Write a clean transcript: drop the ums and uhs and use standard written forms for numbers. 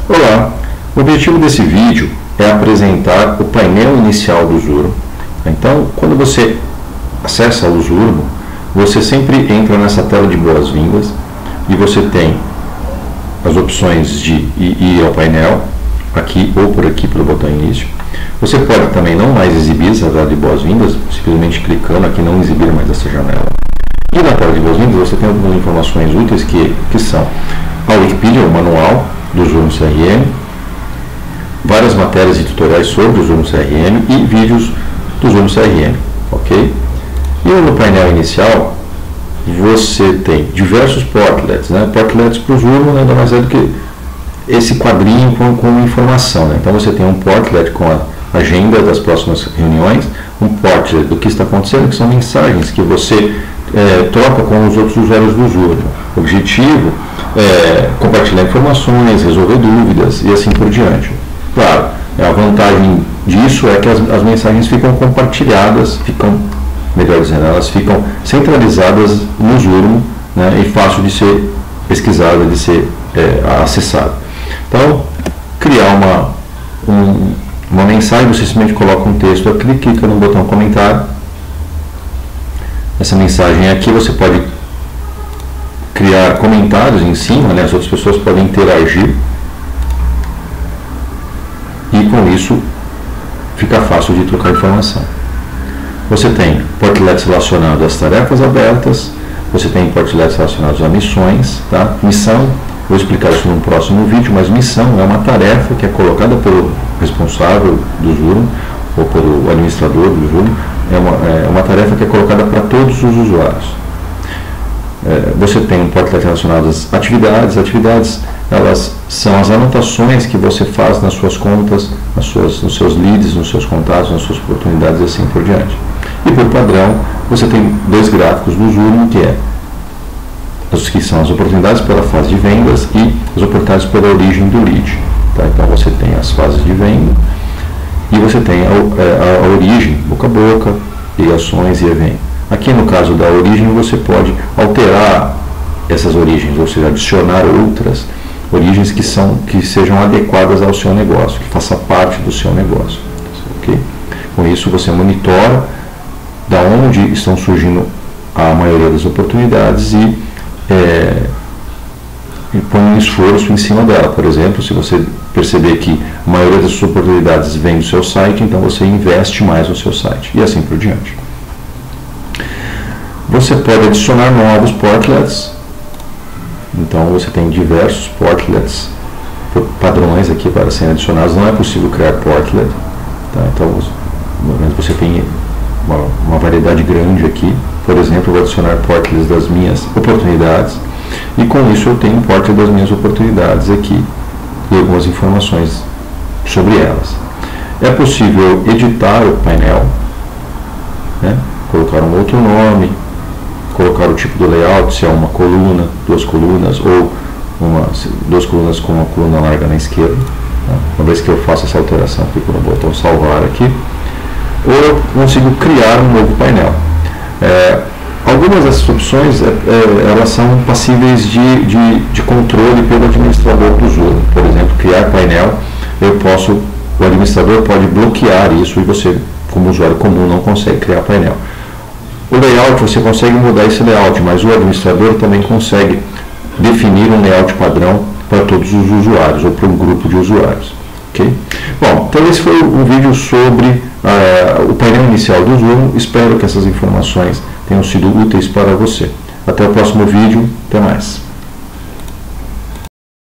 Olá, o objetivo desse vídeo é apresentar o painel inicial do Zurmo. Então, quando você acessa o Zurmo, você sempre entra nessa tela de boas-vindas e você tem as opções de ir ao painel, aqui ou por aqui pelo botão início. Você pode também não mais exibir essa tela de boas-vindas, simplesmente clicando aqui não exibir mais essa janela. E na tela de boas-vindas você tem algumas informações úteis que são a Wikipedia, o manual do Zurmo CRM, várias matérias e tutoriais sobre o Zurmo CRM e vídeos do Zurmo CRM, ok? E no painel inicial você tem diversos portlets, né? Portlets para o Zurmo nada mais é do que esse quadrinho com informação, né? Então você tem um portlet com a agenda das próximas reuniões, um portlet do que está acontecendo, que são mensagens que você troca com os outros usuários do Zurmo. O objetivo é compartilhar informações, resolver dúvidas e assim por diante. Claro, a vantagem disso é que as mensagens ficam compartilhadas, melhor dizendo, elas ficam centralizadas no Zurmo, né, e fácil de ser pesquisada, de ser acessada. Então, criar uma mensagem, você simplesmente coloca um texto aqui, clica no botão comentário. Essa mensagem aqui você pode criar comentários em cima, né? As outras pessoas podem interagir e com isso fica fácil de trocar informação. Você tem portlets relacionados às tarefas abertas, você tem portlets relacionados a missões, tá? Missão, vou explicar isso no próximo vídeo, mas missão é uma tarefa que é colocada pelo responsável do Zurmo ou pelo administrador do Zurmo, é uma tarefa que é colocada para todos os usuários. Você tem um portlet relacionado às atividades. Atividades, elas são as anotações que você faz nas suas contas, nos seus leads, nos seus contatos, nas suas oportunidades e assim por diante. E por padrão, você tem dois gráficos do Zurmo, que são as oportunidades pela fase de vendas e as oportunidades pela origem do lead. Tá? Então você tem as fases de venda e você tem a origem, boca a boca, ligações e evento. Aqui no caso da origem você pode alterar essas origens, ou seja, adicionar outras origens que sejam adequadas ao seu negócio, que faça parte do seu negócio. Okay? Com isso você monitora da onde estão surgindo a maioria das oportunidades e põe um esforço em cima dela. Por exemplo, se você perceber que a maioria das suas oportunidades vem do seu site, então você investe mais no seu site e assim por diante. Você pode adicionar novos portlets, então você tem diversos portlets padrões aqui para serem adicionados. Não é possível criar portlet, tá? Então você tem uma variedade grande aqui. Por exemplo, eu vou adicionar portlets das minhas oportunidades e com isso eu tenho um portlet das minhas oportunidades aqui e algumas informações sobre elas. É possível editar o painel, né? Colocar um outro nome, colocar o tipo do layout, se é uma coluna, duas colunas ou duas colunas com uma coluna larga na esquerda. Tá? Uma vez que eu faço essa alteração, clico no botão salvar aqui, ou eu consigo criar um novo painel. Algumas dessas opções elas são passíveis de controle pelo administrador do Zurmo. Por exemplo, criar painel, o administrador pode bloquear isso e você, como usuário comum, não consegue criar painel. O layout, você consegue mudar esse layout, mas o administrador também consegue definir um layout padrão para todos os usuários ou para um grupo de usuários. Okay? Bom, então esse foi um vídeo sobre o painel inicial do Zurmo. Espero que essas informações tenham sido úteis para você. Até o próximo vídeo. Até mais.